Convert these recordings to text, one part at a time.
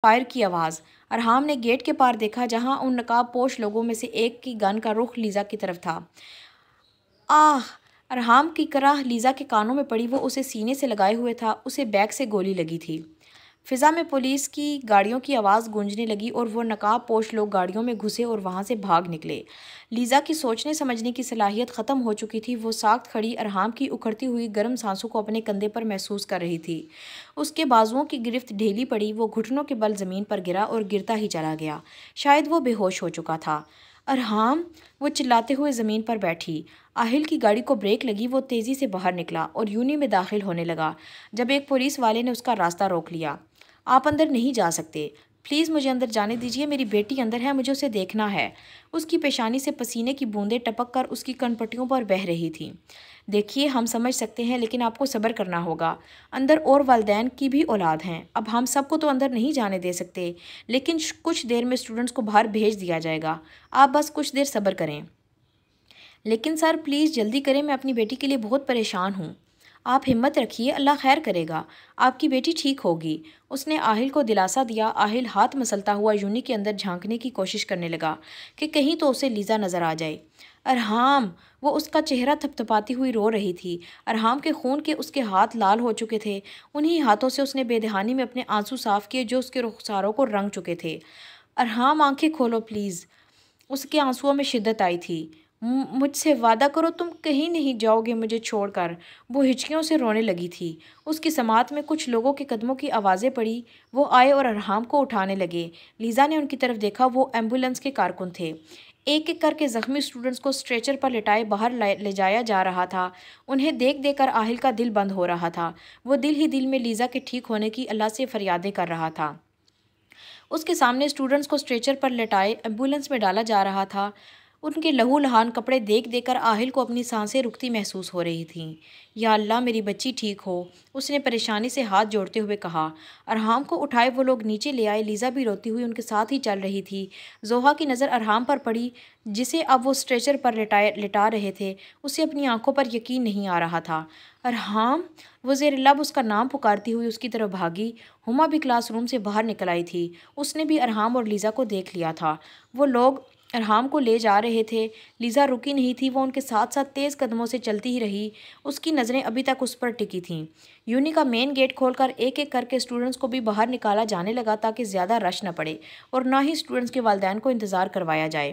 Fire کی آواز۔ ارحام نے گیٹ کے پار دیکھا جہاں ان نقاب پوش لوگوں میں سے ایک کی گن کا رخ لیزا کی طرف تھا۔ آہ! ارحام کی کرہ لیزا کے کانوں میں پڑی۔ وہ اسے سینے سے لگائے ہوئے تھا، اسے بیک سے گولی لگی تھی۔ فضا میں پولیس کی گاڑیوں کی آواز گونجنے لگی اور وہ نقاب پوش لوگ گاڑیوں میں گھسے اور وہاں سے بھاگ نکلے۔ لیزا کی سوچنے سمجھنے کی صلاحیت ختم ہو چکی تھی۔ وہ ساکت کھڑی ارحام کی اکھڑتی ہوئی گرم سانسوں کو اپنے کندھے پر محسوس کر رہی تھی۔ اس کے بازوؤں کی گرفت ڈھیلی پڑی، وہ گھٹنوں کے بل زمین پر گرا اور گرتا ہی چلا گیا۔ شاید وہ بے ہوش ہو چکا تھا۔ ارحام! وہ چلاتے ہوئے زمین پر بیٹھی۔ آہل کی گاڑی کو بریک لگی، وہ تیزی سے باہر نکلا اور یونی میں داخل ہونے لگا جب ایک پولیس والے نے اس کا راستہ روک لیا۔ آپ اندر نہیں جا سکتے، پلیز مجھے اندر جانے دیجیے، میری بیٹی اندر ہے، مجھے اسے دیکھنا ہے۔ اس کی پیشانی سے پسینے کی بوندیں ٹپک کر اس کی کنپٹیوں پر بہہ رہی تھیں۔ دیکھیے، ہم سمجھ سکتے ہیں لیکن آپ کو صبر کرنا ہوگا۔ اندر اور والدین کی بھی اولاد ہیں، اب ہم سب کو تو اندر نہیں جانے دے سکتے، لیکن کچھ دیر میں اسٹوڈنٹس کو باہر بھیج دیا جائے گا۔ آپ بس کچھ دیر صبر کریں۔ لیکن سر پلیز جلدی کریں، میں اپنی بیٹی کے لیے بہت پریشان ہوں۔ آپ ہمت رکھیے، اللہ خیر کرے گا، آپ کی بیٹی ٹھیک ہوگی۔ اس نے آہل کو دلاسا دیا۔ آہل ہاتھ مسلتا ہوا یونی کے اندر جھانکنے کی کوشش کرنے لگا کہ کہیں تو اسے لیزا نظر آ جائے۔ ارحام! وہ اس کا چہرہ تھپتھپاتی ہوئی رو رہی تھی۔ ارحام کے خون کے اس کے ہاتھ لال ہو چکے تھے۔ انہی ہاتھوں سے اس نے بے دہانی میں اپنے آنسو صاف کیے جو اس کے رخساروں کو رنگ چکے تھے۔ ارحام آنکھیں کھولو پلیز۔ اس کے آنسوؤں میں شدت آئی تھی۔ مجھ سے وعدہ کرو تم کہیں نہیں جاؤ گے مجھے چھوڑ کر۔ وہ ہچکیوں سے رونے لگی تھی۔ اس کی سماعت میں کچھ لوگوں کے قدموں کی آوازیں پڑی۔ وہ آئے اور ارحام کو اٹھانے لگے۔ لیزا نے ان کی طرف دیکھا، وہ ایمبولینس کے کارکن تھے۔ ایک ایک کر کے زخمی اسٹوڈنٹس کو اسٹریچر پر لٹائے باہر لے جایا جا رہا تھا۔ انہیں دیکھ دیکھ کر آہل کا دل بند ہو رہا تھا۔ وہ دل ہی دل میں لیزا کے ٹھیک ہونے کی اللہ سے فریادیں کر رہا تھا۔ اس کے سامنے اسٹوڈنٹس کو اسٹریچر پر لٹائے ایمبولینس میں ڈالا جا رہا تھا۔ ان کے لہو لہان کپڑے دیکھ دیکھ کر آہل کو اپنی سانسیں رکتی محسوس ہو رہی تھیں۔ یا اللہ میری بچی ٹھیک ہو، اس نے پریشانی سے ہاتھ جوڑتے ہوئے کہا۔ ارحام کو اٹھائے وہ لوگ نیچے لے آئے۔ لیزا بھی روتی ہوئی ان کے ساتھ ہی چل رہی تھی۔ زوہا کی نظر ارحام پر پڑی جسے اب وہ اسٹریچر پر لٹا رہے تھے۔ اسے اپنی آنکھوں پر یقین نہیں آ رہا تھا۔ ارحام! وہ زیر لب اس کا نام پکارتی ہوئی اس کی طرف بھاگی۔ ہما بھی کلاس روم سے باہر نکل آئی تھی۔ اس نے بھی ارحام اور لیزا کو دیکھ لیا تھا۔ وہ لوگ ارحام کو لے جا رہے تھے۔ لیزا رکی نہیں تھی، وہ ان کے ساتھ ساتھ تیز قدموں سے چلتی ہی رہی۔ اس کی نظریں ابھی تک اس پر ٹکی تھیں۔ یونی کا مین گیٹ کھول کر ایک ایک کر کے اسٹوڈنٹس کو بھی باہر نکالا جانے لگا تاکہ زیادہ رش نہ پڑے اور نہ ہی اسٹوڈنٹس کے والدین کو انتظار کروایا جائے۔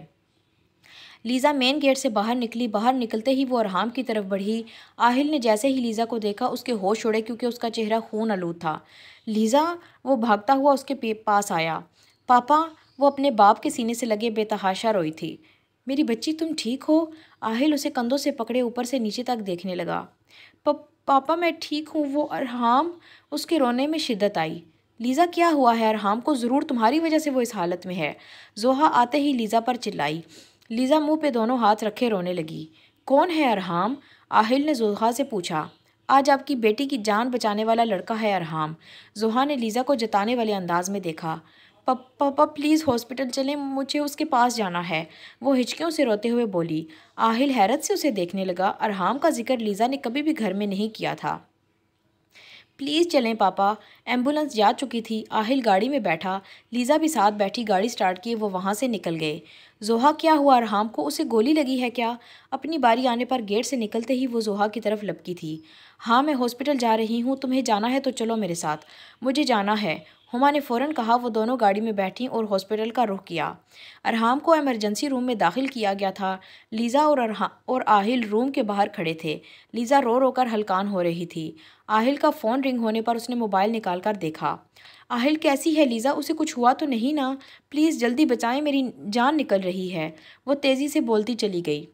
لیزا مین گیٹ سے باہر نکلی۔ باہر نکلتے ہی وہ ارحام کی طرف بڑھی۔ آہل نے جیسے ہی لیزا کو دیکھا اس کے ہوش اڑے کیونکہ اس کا چہرہ خون آلود تھا۔ لیزا! وہ بھاگتا ہوا اس کے پاس آیا۔ پاپا! وہ اپنے باپ کے سینے سے لگے بے تحاشا روئی تھی۔ میری بچی تم ٹھیک ہو؟ آہل اسے کندھوں سے پکڑے اوپر سے نیچے تک دیکھنے لگا۔ پاپا میں ٹھیک ہوں۔ وہ ارحام! اس کے رونے میں شدت آئی۔ لیزا کیا ہوا ہے ارحام کو؟ ضرور تمہاری وجہ سے وہ اس حالت میں ہے۔ زوہا آتے ہی لیزا پر چلائی۔ لیزا منہ پہ دونوں ہاتھ رکھے رونے لگی۔ کون ہے ارحام؟ آہل نے زوہا سے پوچھا۔ آج آپ کی بیٹی کی جان بچانے والا لڑکا ہے ارحام۔ زوہا نے لیزا کو جتانے والے انداز میں دیکھا۔ پاپا پلیز ہاسپٹل چلیں، مجھے اس کے پاس جانا ہے، وہ ہچکیوں سے روتے ہوئے بولی۔ آہل حیرت سے اسے دیکھنے لگا۔ ارحام کا ذکر لیزا نے کبھی بھی گھر میں نہیں کیا تھا۔ پلیز چلیں پاپا۔ ایمبولینس جا چکی تھی۔ آہل گاڑی میں بیٹھا۔ لیزا بھی ساتھ بیٹھی۔ گاڑی سٹارٹ کی، وہ وہاں سے نکل گئے۔ زوہا کیا ہوا ارحام کو؟ اسے گولی لگی ہے کیا؟ اپنی باری آنے پر گیٹ سے نکلتے ہی وہ زوہا کی طرف لپکی تھی۔ ہاں میں ہاسپٹل جا رہی ہوں، تمہیں جانا ہے تو چلو میرے ساتھ۔ مجھے جانا ہے، ہما نے فوراً کہا۔ وہ دونوں گاڑی میں بیٹھیں اور ہاسپٹل کا رخ کیا۔ ارحام کو ایمرجنسی روم میں داخل کیا گیا تھا۔ لیزا اور آہل روم کے باہر کھڑے تھے۔ لیزا رو رو کر ہلکان ہو رہی تھی۔ آہل کا فون رنگ ہونے پر اس نے موبائل نکال کر دیکھا۔ آہل کیسی ہے لیزا؟ اسے کچھ ہوا تو نہیں نا؟ پلیز جلدی بچائیں، میری جان نکل رہی ہے، وہ تیزی سے بولتی چلی گئی۔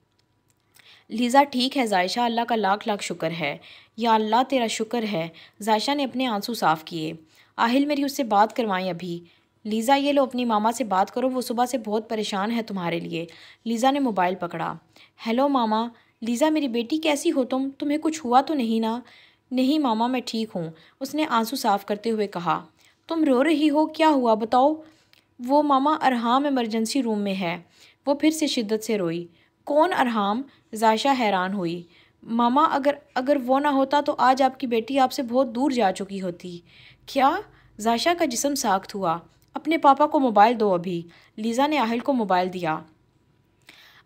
لیزا ٹھیک ہے زائشہ، اللہ کا لاکھ لاکھ شکر ہے۔ یا اللہ تیرا شکر ہے۔ زائشہ نے اپنے آنسو صاف کیے۔ آہل میری اس سے بات کروائیں ابھی۔ لیزا یہ لو اپنی ماما سے بات کرو، وہ صبح سے بہت پریشان ہے تمہارے لیے۔ لیزا نے موبائل پکڑا۔ ہیلو ماما۔ لیزا میری بیٹی کیسی ہو تم؟ تمہیں کچھ ہوا تو نہیں نا؟ نہیں ماما میں ٹھیک ہوں، اس نے آنسو صاف کرتے ہوئے کہا۔ تم رو رہی ہو، کیا ہوا بتاؤ؟ وہ ماما ارحام ایمرجنسی روم میں ہے، وہ پھر سے شدت سے روئی۔ کون ارحام؟ زائشہ حیران ہوئی۔ ماما اگر وہ نہ ہوتا تو آج آپ کی بیٹی آپ سے بہت دور جا چکی ہوتی۔ کیا؟ زائشہ کا جسم ساخت ہوا۔ اپنے پاپا کو موبائل دو ابھی۔ لیزا نے آہل کو موبائل دیا۔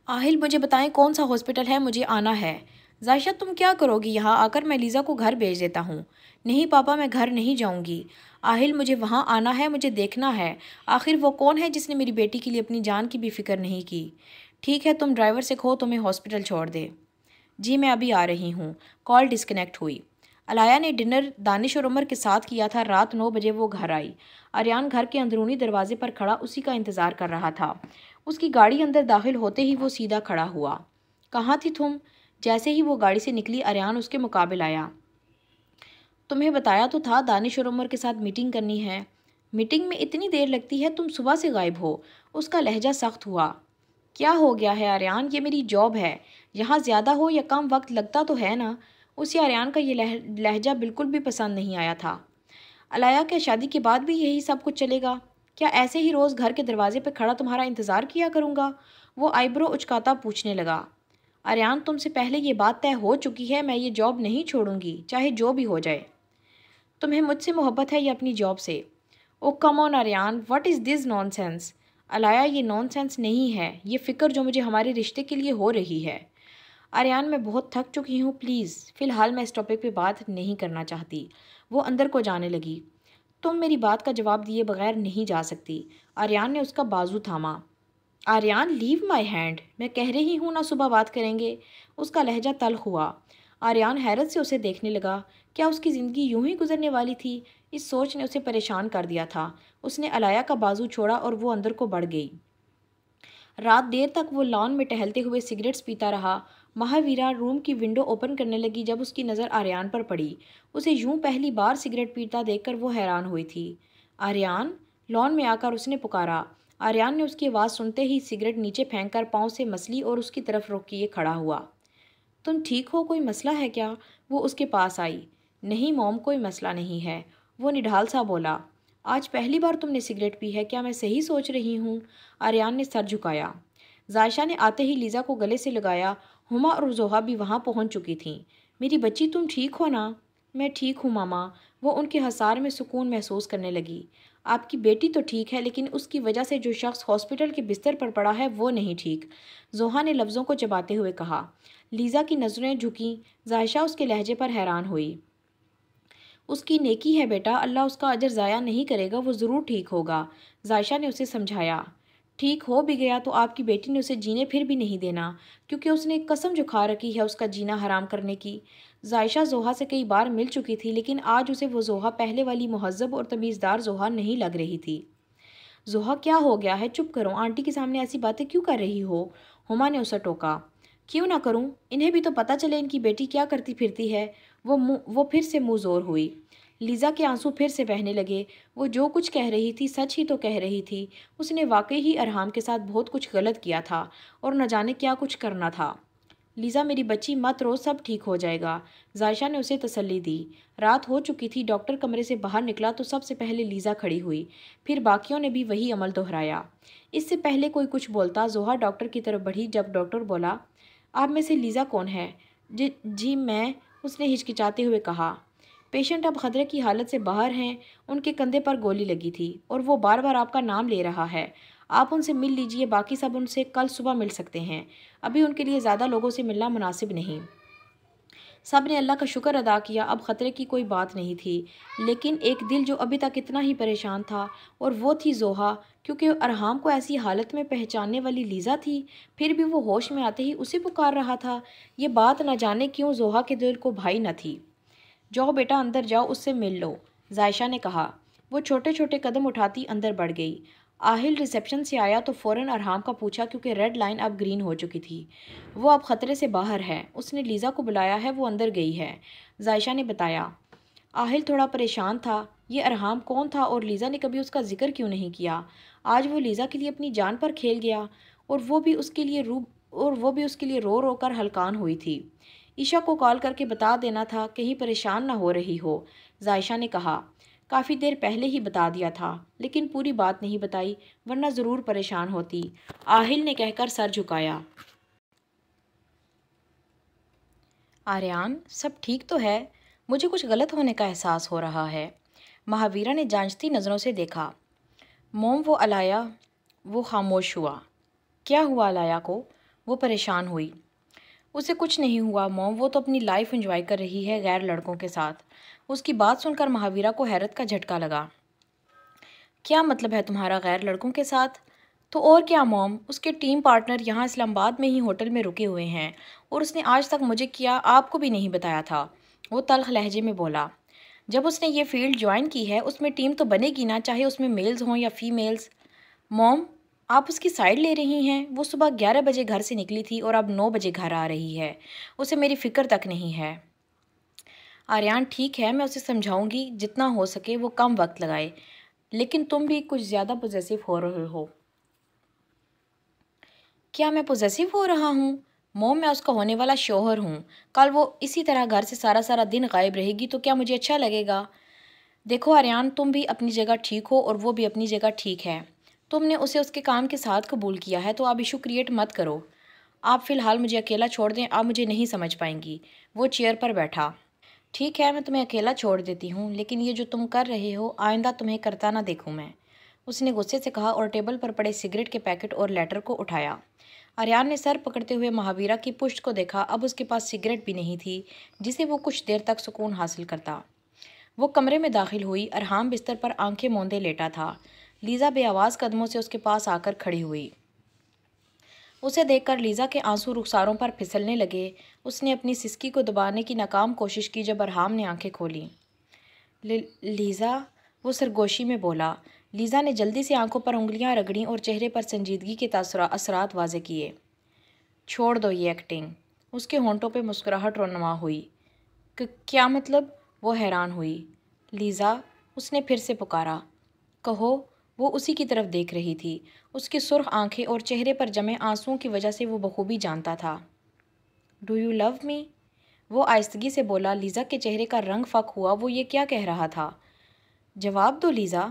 آہل مجھے بتائیں کون سا ہاسپٹل ہے، مجھے آنا ہے۔ ظائشہ تم کیا کرو گی یہاں آ کر؟ میں لیزا کو گھر بھیج دیتا ہوں۔ نہیں پاپا میں گھر نہیں جاؤں گی۔ آہل مجھے وہاں آنا ہے، مجھے دیکھنا ہے۔ آخر وہ کون ہے جس نے میری بیٹی کے لیے اپنی جان کی بھی فکر نہیں کی؟ ٹھیک ہے تم ڈرائیور سے کہو تمہیں ہاسپٹل چھوڑ دے۔ جی میں ابھی آ رہی ہوں۔ کال ڈسکنیکٹ ہوئی۔ علایا نے ڈنر دانش اور عمر کے ساتھ کیا تھا۔ رات 9 بجے وہ گھر آئی۔ آریان گھر کے اندرونی دروازے پر کھڑا اسی کا انتظار کر رہا تھا۔ اس کی گاڑی اندر داخل ہوتے ہی وہ سیدھا کھڑا ہوا۔ کہاں تھی تم؟ جیسے ہی وہ گاڑی سے نکلی آریان اس کے مقابل آیا۔ تمہیں بتایا تو تھا دانش اور عمر کے ساتھ میٹنگ کرنی ہے۔ میٹنگ میں اتنی دیر لگتی ہے، تم صبح سے غائب ہو۔ اس کا لہجہ سخت ہوا۔ کیا ہو گیا ہے آریان؟ یہ میری جاب ہے، یہاں زیادہ ہو یا کم وقت لگتا تو ہے نا۔ اسے آریان کا یہ لہجہ بالکل بھی پسند نہیں آیا تھا۔ علایا کیا شادی کے بعد بھی یہی سب کچھ چلے گا؟ کیا ایسے ہی روز گھر کے دروازے پہ کھڑا تمہارا انتظار کیا کروں گا؟ وہ آئی برو اچکاتا پوچھنے لگا۔ آریان تم سے پہلے یہ بات طے ہو چکی ہے، میں یہ جاب نہیں چھوڑوں گی چاہے جو بھی ہو جائے۔ تمہیں مجھ سے محبت ہے یا اپنی جاب سے؟ Oh come on Aryan, what is this nonsense? علایا یہ نان سینس نہیں ہے، یہ فکر جو مجھے ہمارے رشتے کے لیے ہو رہی ہے۔ آریان میں بہت تھک چکی ہوں، پلیز فی الحال میں اس ٹاپک پہ بات نہیں کرنا چاہتی۔ وہ اندر کو جانے لگی۔ تم میری بات کا جواب دیے بغیر نہیں جا سکتی۔ آریان نے اس کا بازو تھاما۔ آریان لیو مائی ہینڈ، میں کہہ رہی ہوں نا صبح بات کریں گے۔ اس کا لہجہ تلخ ہوا۔ آریان حیرت سے اسے دیکھنے لگا۔ کیا اس کی زندگی یوں ہی گزرنے والی تھی؟ اس سوچ نے اسے پریشان کر دیا تھا۔ اس نے علایا کا بازو چھوڑا اور وہ اندر کو بڑھ گئی۔ رات دیر تک وہ لان میں ٹہلتے ہوئے سگریٹس پیتا رہا۔ مہاویرا روم کی ونڈو اوپن کرنے لگی جب اس کی نظر آریان پر پڑی۔ اسے یوں پہلی بار سگریٹ پیتا دیکھ کر وہ حیران ہوئی تھی۔ آریان؟ لان میں آ کر اس نے پکارا۔ آریان نے اس کی آواز سنتے ہی سگریٹ نیچے پھینک کر پاؤں سے مسلی اور اس کی طرف رخ کیے کھڑا ہوا۔ تم ٹھیک ہو؟ کوئی مسئلہ ہے کیا؟ وہ اس کے پاس آئی۔ نہیں موم، کوئی مسئلہ نہیں ہے، وہ نڈھال سا بولا۔ آج پہلی بار تم نے سگریٹ پی ہے، کیا میں صحیح سوچ رہی ہوں؟ آریان نے سر جھکایا۔ ظائشہ نے آتے ہی لیزا کو گلے سے لگایا۔ ہما اور زوہا بھی وہاں پہنچ چکی تھیں۔ میری بچی تم ٹھیک ہو نا؟ میں ٹھیک ہوں ماما۔ وہ ان کے حصار میں سکون محسوس کرنے لگی۔ آپ کی بیٹی تو ٹھیک ہے، لیکن اس کی وجہ سے جو شخص ہاسپٹل کے بستر پر پڑا ہے وہ نہیں ٹھیک، زوہا نے لفظوں کو چباتے ہوئے کہا۔ لیزا کی نظریں جھکیں۔ ظائشہ اس کے لہجے پر حیران ہوئی۔ اس کی نیکی ہے بیٹا، اللہ اس کا اجر ضائع نہیں کرے گا، وہ ضرور ٹھیک ہوگا، ظائشہ نے اسے سمجھایا۔ ٹھیک ہو بھی گیا تو آپ کی بیٹی نے اسے جینے پھر بھی نہیں دینا، کیونکہ اس نے ایک قسم جو کھا رکھی ہے اس کا جینا حرام کرنے کی۔ ظائشہ زوہا سے کئی بار مل چکی تھی، لیکن آج اسے وہ زوہا پہلے والی مہذب اور تمیزدار زوہا نہیں لگ رہی تھی۔ زوہا کیا ہو گیا ہے؟ چپ کرو، آنٹی کے سامنے ایسی باتیں کیوں کر رہی ہو؟ ہما نے اسے ٹوکا۔ کیوں نہ کروں؟ انہیں بھی تو پتہ چلے ان کی بیٹی کیا کرتی پھرتی ہے۔ وہ پھر سے منہ زور ہوئی۔ لیزا کے آنسو پھر سے بہنے لگے۔ وہ جو کچھ کہہ رہی تھی سچ ہی تو کہہ رہی تھی۔ اس نے واقعی ہی ارحام کے ساتھ بہت کچھ غلط کیا تھا اور نہ جانے کیا کچھ کرنا تھا۔ لیزا میری بچی مت رو، سب ٹھیک ہو جائے گا، ظائشہ نے اسے تسلی دی۔ رات ہو چکی تھی۔ ڈاکٹر کمرے سے باہر نکلا تو سب سے پہلے لیزا کھڑی ہوئی، پھر باقیوں نے بھی وہی عمل دہرایا۔ اس سے پہلے کوئی کچھ بولتا زوہا ڈاکٹر کی طرف بڑھی۔ جب ڈاکٹر بولا، آپ میں سے لیزا کون ہے؟ جی میں، اس نے ہچکچاتے ہوئے کہا۔ پیشنٹ اب خطرے کی حالت سے باہر ہیں، ان کے کندھے پر گولی لگی تھی اور وہ بار بار آپ کا نام لے رہا ہے، آپ ان سے مل لیجئے، باقی سب ان سے کل صبح مل سکتے ہیں، ابھی ان کے لیے زیادہ لوگوں سے ملنا مناسب نہیں۔ سب نے اللہ کا شکر ادا کیا، اب خطرے کی کوئی بات نہیں تھی، لیکن ایک دل جو ابھی تک اتنا ہی پریشان تھا، اور وہ تھی زوہا، کیونکہ ارحام کو ایسی حالت میں پہچاننے والی لیزا تھی، پھر بھی وہ ہوش میں آتے ہی اسے پکار رہا تھا۔ یہ بات نہ جانے کیوں زوہا کے دل کو بھائی نہ تھی۔ جاؤ بیٹا اندر جاؤ، اس سے مل لو، ظائشہ نے کہا۔ وہ چھوٹے چھوٹے قدم اٹھاتی اندر بڑھ گئی۔ آہل ریسیپشن سے آیا تو فوراً ارحام کا پوچھا، کیونکہ ریڈ لائن اب گرین ہو چکی تھی۔ وہ اب خطرے سے باہر ہے، اس نے لیزا کو بلایا ہے، وہ اندر گئی ہے، ظائشہ نے بتایا۔ آہل تھوڑا پریشان تھا، یہ ارحام کون تھا اور لیزا نے کبھی اس کا ذکر کیوں نہیں کیا؟ آج وہ لیزا کے لیے اپنی جان پر کھیل گیا، اور وہ بھی اس کے لیے رو رو کر ہلکان ہوئی تھی۔ عشا کو کال کر کے بتا دینا تھا، کہیں پریشان نہ ہو رہی ہو، ظائشہ نے کہا۔ کافی دیر پہلے ہی بتا دیا تھا، لیکن پوری بات نہیں بتائی، ورنہ ضرور پریشان ہوتی، آہل نے کہہ کر سر جھکایا۔ آریان سب ٹھیک تو ہے؟ مجھے کچھ غلط ہونے کا احساس ہو رہا ہے، مہاویرا نے جانچتی نظروں سے دیکھا۔ موم وہ خاموش ہوا۔ کیا ہوا علایا کو؟ وہ پریشان ہوئی۔ اسے کچھ نہیں ہوا موم، وہ تو اپنی لائف انجوائے کر رہی ہے غیر لڑکوں کے ساتھ۔ اس کی بات سن کر مہاویرا کو حیرت کا جھٹکا لگا۔ کیا مطلب ہے تمہارا غیر لڑکوں کے ساتھ؟ تو اور کیا موم، اس کے ٹیم پارٹنر یہاں اسلام آباد میں ہی ہوٹل میں رکے ہوئے ہیں اور اس نے آج تک مجھے کیا آپ کو بھی نہیں بتایا تھا، وہ تلخ لہجے میں بولا۔ جب اس نے یہ فیلڈ جوائن کی ہے اس میں ٹیم تو بنے گی نا، چاہے اس میں میلز ہوں یا فیمیلز۔ موم، آپ اس کی سائڈ لے رہی ہیں؟ وہ صبح 11 بجے گھر سے نکلی تھی اور اب 9 بجے گھر آ رہی ہے، اسے میری فکر تک نہیں ہے۔ آریان ٹھیک ہے، میں اسے سمجھاؤں گی، جتنا ہو سکے وہ کم وقت لگائے، لیکن تم بھی کچھ زیادہ پوزیسو ہو رہے ہو۔ کیا میں پوزیسو ہو رہا ہوں؟ موم، میں اس کا ہونے والا شوہر ہوں، کل وہ اسی طرح گھر سے سارا دن غائب رہے گی تو کیا مجھے اچھا لگے گا؟ دیکھو آریان، تم بھی اپنی جگہ ٹھیک ہو اور وہ بھی اپنی جگہ ٹھیک ہے۔ تم نے اسے اس کے کام کے ساتھ قبول کیا ہے تو آپ ایشو کریٹ مت کرو۔ آپ فی الحال مجھے اکیلا چھوڑ دیں، آپ مجھے نہیں سمجھ پائیں گی۔ وہ چیئر پر بیٹھا۔ ٹھیک ہے، میں تمہیں اکیلا چھوڑ دیتی ہوں، لیکن یہ جو تم کر رہے ہو آئندہ تمہیں کرتا نہ دیکھوں میں، اس نے غصے سے کہا اور ٹیبل پر پڑے سگریٹ کے پیکٹ اور لیٹر کو اٹھایا۔ آریان نے سر پکڑتے ہوئے مہاویرا کی پشت کو دیکھا، اب اس کے پاس سگریٹ بھی نہیں تھی جسے وہ کچھ دیر تک سکون حاصل کرتا۔ وہ کمرے میں داخل ہوئی۔ ارحام بستر پر آنکھیں موندے لیٹا تھا۔ لیزا بے آواز قدموں سے اس کے پاس آ کر کھڑی ہوئی۔ اسے دیکھ کر لیزا کے آنسو رخساروں پر پھسلنے لگے۔ اس نے اپنی سسکی کو دبانے کی ناکام کوشش کی جب ارحام نے آنکھیں کھولیں۔ لیزا، وہ سرگوشی میں بولا۔ لیزا نے جلدی سے آنکھوں پر انگلیاں رگڑیں اور چہرے پر سنجیدگی کے اثرات واضح کیے۔ چھوڑ دو یہ ایکٹنگ۔ اس کے ہونٹوں پہ مسکراہٹ رونما ہوئی۔ کیا مطلب؟ وہ حیران ہوئی۔ لیزا، اس نے پھر سے پکارا۔ کہو۔ وہ اسی کی طرف دیکھ رہی تھی۔ اس کی سرخ آنکھیں اور چہرے پر جمے آنسوؤں کی وجہ سے وہ بخوبی جانتا تھا۔ ڈو یو لو می؟ وہ آہستگی سے بولا۔ لیزا کے چہرے کا رنگ فک ہوا، وہ یہ کیا کہہ رہا تھا؟ جواب دو لیزا۔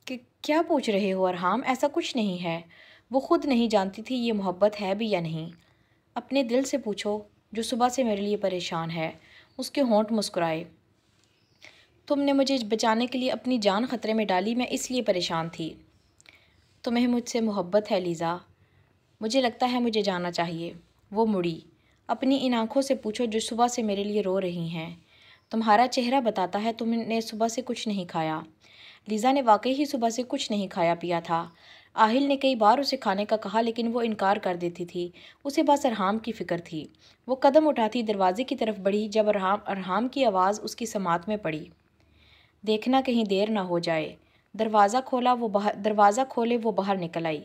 کہ کیا پوچھ رہے ہو ارحام؟ ایسا کچھ نہیں ہے۔ وہ خود نہیں جانتی تھی یہ محبت ہے بھی یا نہیں۔ اپنے دل سے پوچھو جو صبح سے میرے لیے پریشان ہے۔ اس کے ہونٹ مسکرائے۔ تم نے مجھے بچانے کے لیے اپنی جان خطرے میں ڈالی، میں اس لیے پریشان تھی۔ تمہیں مجھ سے محبت ہے لیزا؟ مجھے لگتا ہے مجھے جانا چاہیے۔ وہ مڑی۔ اپنی ان آنکھوں سے پوچھو جو صبح سے میرے لیے رو رہی ہیں۔ تمہارا چہرہ بتاتا ہے تم نے صبح سے کچھ نہیں کھایا۔ لیزا نے واقعی ہی صبح سے کچھ نہیں کھایا پیا تھا۔ آہل نے کئی بار اسے کھانے کا کہا لیکن وہ انکار کر دیتی تھی۔ اسے بس ارحام کی فکر تھی۔ وہ قدم اٹھاتی دروازے کی طرف بڑھی جب ارحام کی آواز اس کی سماعت میں پڑی۔ دیکھنا کہیں دیر نہ ہو جائے۔ دروازہ کھولے وہ باہر نکل آئی۔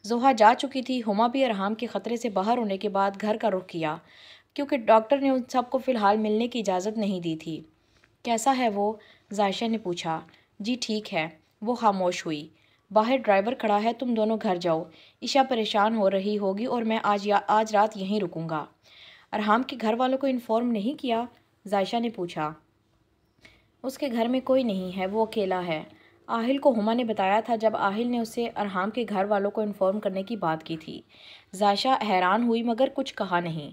زوہا جا چکی تھی۔ ہما بھی ارحام کے خطرے سے باہر ہونے کے بعد گھر کا رخ کیا کیونکہ ڈاکٹر نے ان سب کو فی الحال ملنے کی اجازت نہیں دی تھی۔ کیسا ہے وہ؟ ذائشہ نے پوچھا۔ جی ٹھیک ہے۔ وہ خاموش ہوئی۔ باہر ڈرائیور کھڑا ہے، تم دونوں گھر جاؤ۔ عشا پریشان ہو رہی ہوگی اور میں آج رات یہیں رکوں گا۔ ارحام کے گھر والوں کو انفارم نہیں کیا؟ ذائشہ نے پوچھا۔ اس کے گھر میں کوئی نہیں ہے، وہ اکیلا ہے۔ آہل کو ہما نے بتایا تھا جب آہل نے اسے ارحام کے گھر والوں کو انفارم کرنے کی بات کی تھی۔ ذائشہ حیران ہوئی مگر کچھ کہا نہیں۔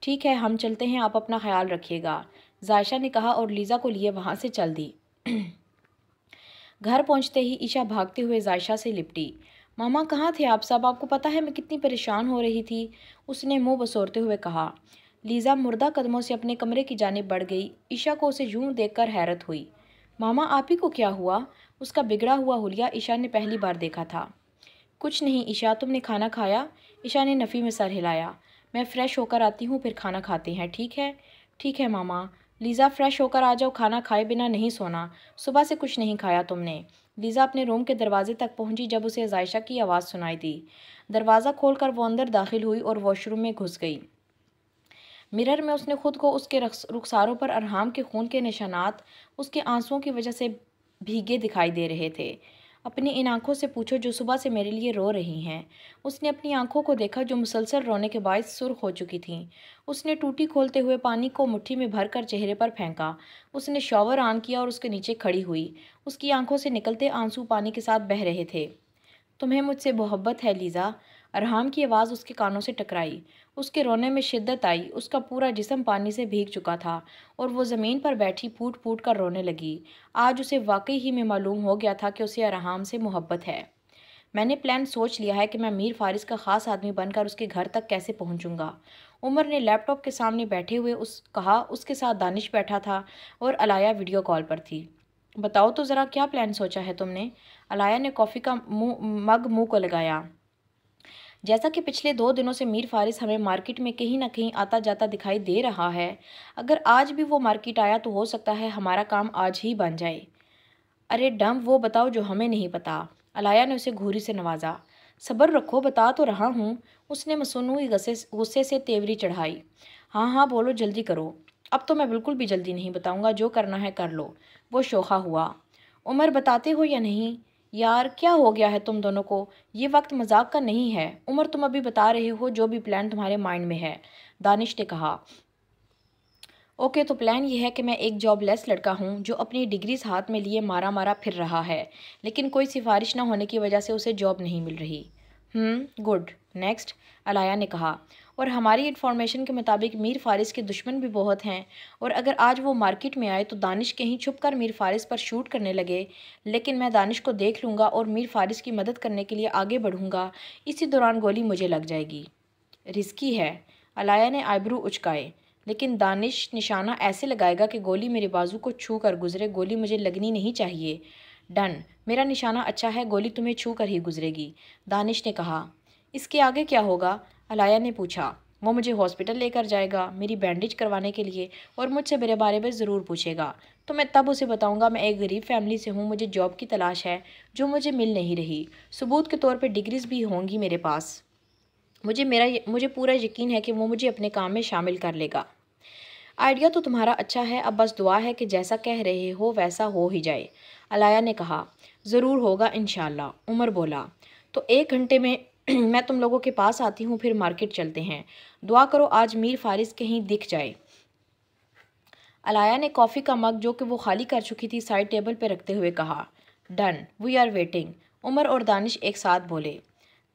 ٹھیک ہے، ہم چلتے ہیں، آپ اپنا خیال رکھیے گا، ذائشہ نے کہا اور لیزا کو لیے وہاں سے چل دی۔ گھر پہنچتے ہی عشا بھاگتے ہوئے ذائشہ سے لپٹی۔ ماما کہاں تھے آپ سب؟ آپ کو پتہ ہے میں کتنی پریشان ہو رہی تھی، اس نے منہ بسورتے ہوئے کہا۔ لیزا مردہ قدموں سے اپنے کمرے کی جانب بڑھ گئی۔ عشا کو اسے یوں دیکھ کر حیرت ہوئی۔ ماما آپ ہی کو کیا ہوا؟ اس کا بگڑا ہوا حلیہ عشا نے پہلی بار دیکھا تھا۔ کچھ نہیں عشا، تم نے کھانا کھایا؟ عشا نے نفی میں سر ہلایا۔ میں فریش ہو کر آتی ہوں پھر کھانا کھاتے ہیں، ٹھیک ہے؟ ٹھیک ہے ماما۔ لیزا فریش ہو کر آ جاؤ، کھانا کھائے بنا نہیں سونا، صبح سے کچھ نہیں کھایا تم نے۔ لیزا اپنے روم کے دروازے تک پہنچی جب اسے ذائشہ کی آواز سنائی دی۔ دروازہ کھول کر وہ اندر داخل ہوئی اور واش روم میں گھس گئی۔ مرر میں اس نے خود کو اس کے رخساروں پر ارحام کے خون کے نشانات اس کے آنسوؤں کی وجہ سے بھیگے دکھائی دے رہے تھے۔ اپنی ان آنکھوں سے پوچھو جو صبح سے میرے لیے رو رہی ہیں۔ اس نے اپنی آنکھوں کو دیکھا جو مسلسل رونے کے باعث سرخ ہو چکی تھیں۔ اس نے ٹوٹی کھولتے ہوئے پانی کو مٹھی میں بھر کر چہرے پر پھینکا۔ اس نے شاور آن کیا اور اس کے نیچے کھڑی ہوئی۔ اس کی آنکھوں سے نکلتے آنسو پانی کے ساتھ بہہ رہے تھے۔ تمہیں مجھ سے محبت ہے لیزا؟ ارحام کی آواز اس کے کانوں سے ٹکرائی۔ اس کے رونے میں شدت آئی۔ اس کا پورا جسم پانی سے بھیگ چکا تھا اور وہ زمین پر بیٹھی پھوٹ پھوٹ کر رونے لگی۔ آج اسے واقعی ہی میں معلوم ہو گیا تھا کہ اسے ارحام سے محبت ہے۔ میں نے پلان سوچ لیا ہے کہ میں میر فارس کا خاص آدمی بن کر اس کے گھر تک کیسے پہنچوں گا۔ عمر نے لیپ ٹاپ کے سامنے بیٹھے ہوئے کہا۔ اس کے ساتھ دانش بیٹھا تھا اور علایا ویڈیو کال پر تھی۔ بتاؤ تو ذرا کیا پلان سوچا ہے تم نے؟ علایا نے کافی کا مگ منہ کو لگایا۔ جیسا کہ پچھلے 2 دنوں سے میر فارس ہمیں مارکیٹ میں کہیں نہ کہیں آتا جاتا دکھائی دے رہا ہے، اگر آج بھی وہ مارکیٹ آیا تو ہو سکتا ہے ہمارا کام آج ہی بن جائے۔ ارے ڈم، وہ بتاؤ جو ہمیں نہیں پتا۔ علایا نے اسے گھوری سے نوازا۔ صبر رکھو، بتا تو رہا ہوں۔ اس نے مصنوعی غصے سے تیوری چڑھائی۔ ہاں ہاں بولو، جلدی کرو۔ اب تو میں بالکل بھی جلدی نہیں، بتاؤں گا، جو کرنا ہے کر لو۔ وہ شوخا ہوا۔ عمر بتاتے ہو یا نہیں؟ یار کیا ہو گیا ہے تم دونوں کو؟ یہ وقت مذاق کا نہیں ہے۔ عمر تم ابھی بتا رہے ہو جو بھی پلان تمہارے مائنڈ میں ہے، دانش نے کہا۔ اوکے، تو پلان یہ ہے کہ میں ایک جاب لیس لڑکا ہوں جو اپنی ڈگریز ہاتھ میں لیے مارا پھر رہا ہے، لیکن کوئی سفارش نہ ہونے کی وجہ سے اسے جاب نہیں مل رہی۔ گڈ، نیکسٹ، علایا نے کہا۔ اور ہماری انفارمیشن کے مطابق میر فارس کے دشمن بھی بہت ہیں، اور اگر آج وہ مارکیٹ میں آئے تو دانش کہیں چھپ کر میر فارس پر شوٹ کرنے لگے، لیکن میں دانش کو دیکھ لوں گا اور میر فارس کی مدد کرنے کے لیے آگے بڑھوں گا، اسی دوران گولی مجھے لگ جائے گی۔ رسکی ہے، علایا نے آئیبرو اچکائے، لیکن دانش نشانہ ایسے لگائے گا کہ گولی میرے بازو کو چھو کر گزرے، گولی مجھے لگنی نہیں چاہیے۔ ڈن، میرا نشانہ اچھا ہے، گولی تمہیں چھو کر ہی گزرے گی، دانش نے کہا۔ اس کے آگے کیا ہوگا؟ علایا نے پوچھا۔ وہ مجھے ہاسپٹل لے کر جائے گا میری بینڈیج کروانے کے لیے، اور مجھ سے میرے بارے میں ضرور پوچھے گا، تو میں تب اسے بتاؤں گا میں ایک غریب فیملی سے ہوں، مجھے جاب کی تلاش ہے جو مجھے مل نہیں رہی، ثبوت کے طور پہ ڈگریز بھی ہوں گی میرے پاس، مجھے پورا یقین ہے کہ وہ مجھے اپنے کام میں شامل کر لے گا۔ آئیڈیا تو تمہارا اچھا ہے، اب بس دعا ہے کہ جیسا کہہ رہے ہو ویسا ہو ہی جائے، علایا نے کہا۔ ضرور ہوگا انشاءاللہ، عمر بولا۔ تو 1 گھنٹے میں میں تم لوگوں کے پاس آتی ہوں، پھر مارکیٹ چلتے ہیں، دعا کرو آج میر فارس کہیں دکھ جائے۔ علایا نے کافی کا مگ جو کہ وہ خالی کر چکی تھی سائڈ ٹیبل پہ رکھتے ہوئے کہا۔ ڈن، وی آر ویٹنگ، عمر اور دانش ایک ساتھ بولے۔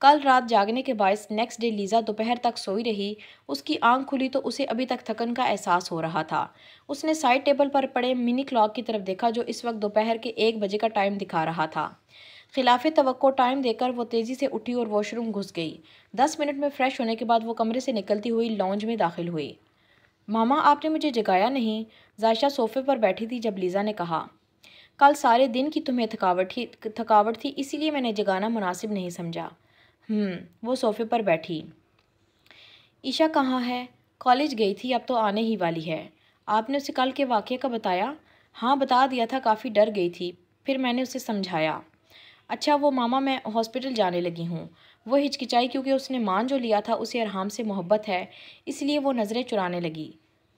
کل رات جاگنے کے باعث نیکسٹ ڈے لیزا دوپہر تک سوئی رہی۔ اس کی آنکھ کھلی تو اسے ابھی تک تھکن کا احساس ہو رہا تھا۔ اس نے سائڈ ٹیبل پر پڑے منی کلاک کی طرف دیکھا جو اس وقت دوپہر کے 1 بجے کا ٹائم دکھا رہا تھا۔ خلاف توقع ٹائم دیکھ کر وہ تیزی سے اٹھی اور واش روم گھس گئی۔ 10 منٹ میں فریش ہونے کے بعد وہ کمرے سے نکلتی ہوئی لاؤنج میں داخل ہوئی۔ ماما، آپ نے مجھے جگایا نہیں؟ زائشہ صوفے پر بیٹھی تھی جب لیزا نے کہا۔ کل سارے دن کی تمہیں تھکاوٹ تھی، اسی لیے میں نے جگانا مناسب نہیں سمجھا۔ وہ صوفے پر بیٹھی۔ عشا کہاں ہے؟ کالج گئی تھی، اب تو آنے ہی والی ہے۔ آپ نے اسے کل کے واقعے کا بتایا؟ ہاں بتا دیا تھا، کافی ڈر گئی تھی، پھر میں نے اسے سمجھایا۔ اچھا وہ ماما، میں ہاسپٹل جانے لگی ہوں۔ وہ ہچکچائی کیونکہ اس نے مان جو لیا تھا اسے ارحام سے محبت ہے، اس لیے وہ نظریں چرانے لگی۔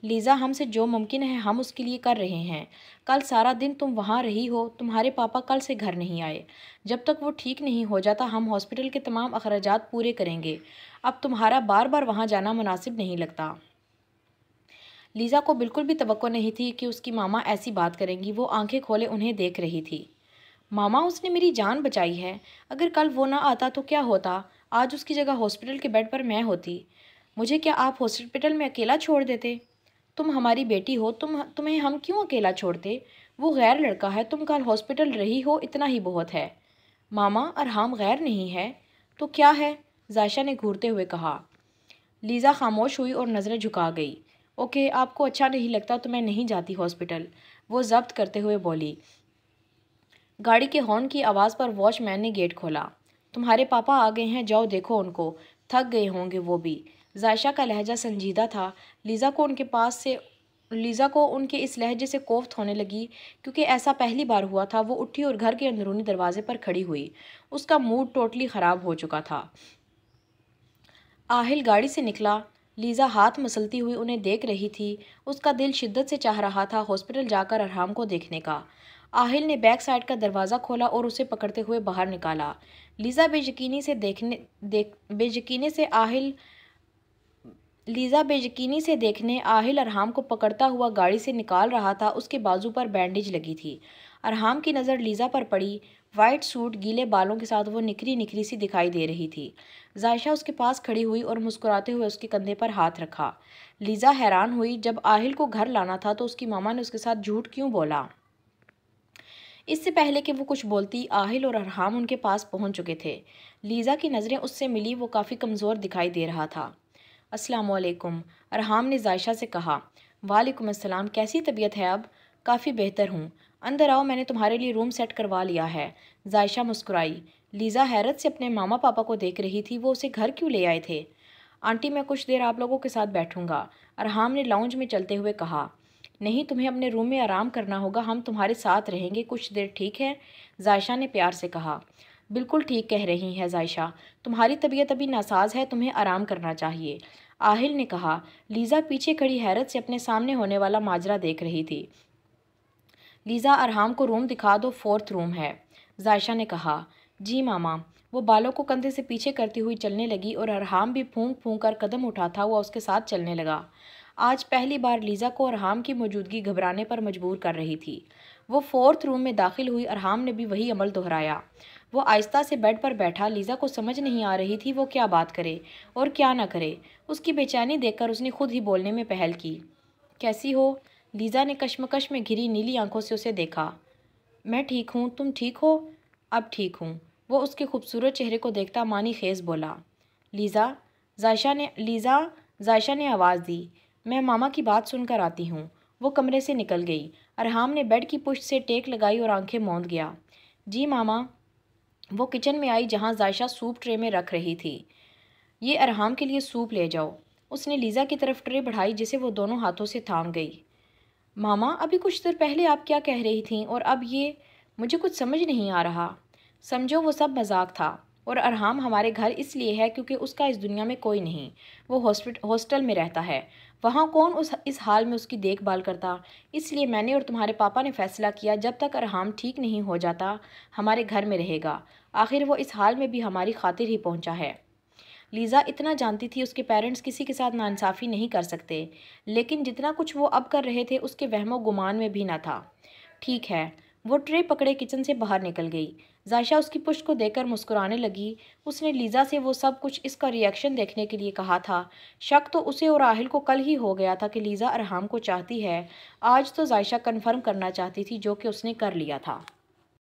لیزا، ہم سے جو ممکن ہے ہم اس کے لیے کر رہے ہیں۔ کل سارا دن تم وہاں رہی ہو، تمہارے پاپا کل سے گھر نہیں آئے۔ جب تک وہ ٹھیک نہیں ہو جاتا ہم ہاسپٹل کے تمام اخراجات پورے کریں گے۔ اب تمہارا بار بار وہاں جانا مناسب نہیں لگتا۔ لیزا کو بالکل بھی توقع نہیں تھی کہ اس کی ماما ایسی بات کریں گی۔ وہ آنکھیں کھولے انہیں دیکھ رہی تھی۔ ماما، اس نے میری جان بچائی ہے، اگر کل وہ نہ آتا تو کیا ہوتا؟ آج اس کی جگہ ہاسپٹل کے بیڈ پر میں ہوتی۔ مجھے کیا آپ ہاسپٹل میں اکیلا چھوڑ دیتے؟ تم ہماری بیٹی ہو، تمہیں ہم کیوں اکیلا چھوڑتے؟ وہ غیر لڑکا ہے، تم کل ہاسپٹل رہی ہو اتنا ہی بہت ہے۔ ماما، ارحام غیر نہیں ہے تو کیا ہے؟ زائشہ نے گھورتے ہوئے کہا۔ لیزا خاموش ہوئی اور نظریں جھکا گئی۔ اوکے، آپ کو اچھا نہیں لگتا تو میں نہیں جاتی ہاسپٹل، وہ ضبط کرتے ہوئے بولی۔ گاڑی کے ہارن کی آواز پر واچ مین نے گیٹ کھولا۔ تمہارے پاپا آ گئے ہیں، جاؤ دیکھو ان کو، تھک گئے ہوں گے وہ بھی۔ زائشہ کا لہجہ سنجیدہ تھا۔ لیزا کو ان کے اس لہجے سے کوفت ہونے لگی کیونکہ ایسا پہلی بار ہوا تھا۔ وہ اٹھی اور گھر کے اندرونی دروازے پر کھڑی ہوئی۔ اس کا موڈ ٹوٹلی خراب ہو چکا تھا۔ آہل گاڑی سے نکلا۔ لیزا ہاتھ مسلتی ہوئی انہیں دیکھ رہی تھی۔ اس کا دل شدت سے چاہ رہا تھا ہاسپٹل جا کر ارحام کو دیکھنے کا۔ آہل نے بیک سائڈ کا دروازہ کھولا اور اسے پکڑتے ہوئے باہر نکالا۔ لیزا بے یقینی سے دیکھنے آہل ارحام کو پکڑتا ہوا گاڑی سے نکال رہا تھا۔ اس کے بازو پر بینڈیج لگی تھی۔ ارحام کی نظر لیزا پر پڑی۔ وائٹ سوٹ، گیلے بالوں کے ساتھ وہ نکھری سی دکھائی دے رہی تھی۔ زائشہ اس کے پاس کھڑی ہوئی اور مسکراتے ہوئے اس کے کندھے پر ہاتھ رکھا۔ لیزا حیران ہوئی، جب آہل کو گھر لانا تھا تو اس کی ماما نے اس کے ساتھ جھوٹ کیوں بولا؟ اس سے پہلے کہ وہ کچھ بولتی، آہل اور ارحام ان کے پاس پہنچ چکے تھے۔ لیزا کی نظریں اس سے ملی، وہ کافی کمزور دکھائی دے رہا تھا۔ السلام علیکم، ارحام نے ذائشہ سے کہا۔ وعلیکم السلام، کیسی طبیعت ہے اب؟ کافی بہتر ہوں، اندر آؤ، میں نے تمہارے لیے روم سیٹ کروا لیا ہے۔ ذائشہ مسکرائی۔ لیزا حیرت سے اپنے ماما پاپا کو دیکھ رہی تھی، وہ اسے گھر کیوں لے آئے تھے؟ آنٹی میں کچھ دیر آپ لوگوں کے ساتھ بیٹھوں گا، ارحام نے لاؤنج میں چلتے ہوئے کہا۔ نہیں، تمہیں اپنے روم میں آرام کرنا ہوگا، ہم تمہارے ساتھ رہیں گے کچھ دیر، ٹھیک ہے؟ ذائشہ نے پیار سے کہا۔ بالکل ٹھیک کہہ رہی ہے ذائشہ، تمہاری طبیعت ابھی ناساز ہے، تمہیں آرام کرنا چاہیے، آہل نے کہا۔ لیزا پیچھے کھڑی حیرت سے اپنے سامنے ہونے والا ماجرا دیکھ رہی تھی۔ لیزا، ارحام کو روم دکھا دو، 4تھ روم ہے، ذائشہ نے کہا۔ جی ماما۔ وہ بالوں کو کندھے سے پیچھے کرتی ہوئی چلنے لگی اور ارحام بھی پھونک پھونک کر قدم اٹھاتا ہوا اس کے ساتھ چلنے لگا۔ آج پہلی بار لیزا کو ارحام کی موجودگی گھبرانے پر مجبور کر رہی تھی۔ وہ 4تھ روم میں داخل ہوئی، ارحام نے بھی وہی عمل دہرایا۔ وہ آہستہ سے بیڈ پر بیٹھا، لیزا کو سمجھ نہیں آ رہی تھی وہ کیا بات کرے اور کیا نہ کرے۔ اس کی بے چینی دیکھ کر اس نے خود ہی بولنے میں پہل کی۔ کیسی ہو؟ لیزا نے کشمکش میں گھری نیلی آنکھوں سے اسے دیکھا۔ میں ٹھیک ہوں، تم ٹھیک ہو؟ اب ٹھیک ہوں، وہ اس کے خوبصورت چہرے کو دیکھتا معنی خیز بولا۔ لیزا، ذائشہ نے آواز دی۔ میں ماما کی بات سن کر آتی ہوں۔ وہ کمرے سے نکل گئی۔ ارحام نے بیڈ کی پشت سے ٹیک لگائی اور آنکھیں موند گیا۔ جی ماما۔ وہ کچن میں آئی جہاں ذائشہ سوپ ٹرے میں رکھ رہی تھی۔ یہ ارحام کے لیے سوپ لے جاؤ۔ اس نے لیزا کی طرف ٹرے بڑھائی جسے وہ دونوں ہاتھوں سے تھام گئی۔ ماما، ابھی کچھ دیر پہلے آپ کیا کہہ رہی تھیں اور اب یہ؟ مجھے کچھ سمجھ نہیں آ رہا۔ سمجھو وہ سب مذاق تھا، اور ارحام ہمارے گھر اس لیے ہے کیونکہ اس کا اس دنیا میں کوئی نہیں، وہ ہاسٹل میں رہتا ہے، وہاں کون اس حال میں اس کی دیکھ بھال کرتا؟ اس لیے میں نے اور تمہارے پاپا نے فیصلہ کیا جب تک ارحام ٹھیک نہیں ہو جاتا ہمارے گھر میں رہے گا، آخر وہ اس حال میں بھی ہماری خاطر ہی پہنچا ہے۔ لیزا اتنا جانتی تھی اس کے پیرنٹس کسی کے ساتھ ناانصافی نہیں کر سکتے، لیکن جتنا کچھ وہ اب کر رہے تھے اس کے وہم و گمان میں بھی نہ تھا۔ ٹھیک ہے، وہ ٹرے پکڑے کچن سے باہر نکل گئی۔ ذائشہ اس کی پشت کو دیکھ کر مسکرانے لگی۔ اس نے لیزا سے وہ سب کچھ اس کا ریئیکشن دیکھنے کے لیے کہا تھا۔ شک تو اسے اور آہل کو کل ہی ہو گیا تھا کہ لیزا ارحام کو چاہتی ہے، آج تو ذائشہ کنفرم کرنا چاہتی تھی جو کہ اس نے کر لیا تھا۔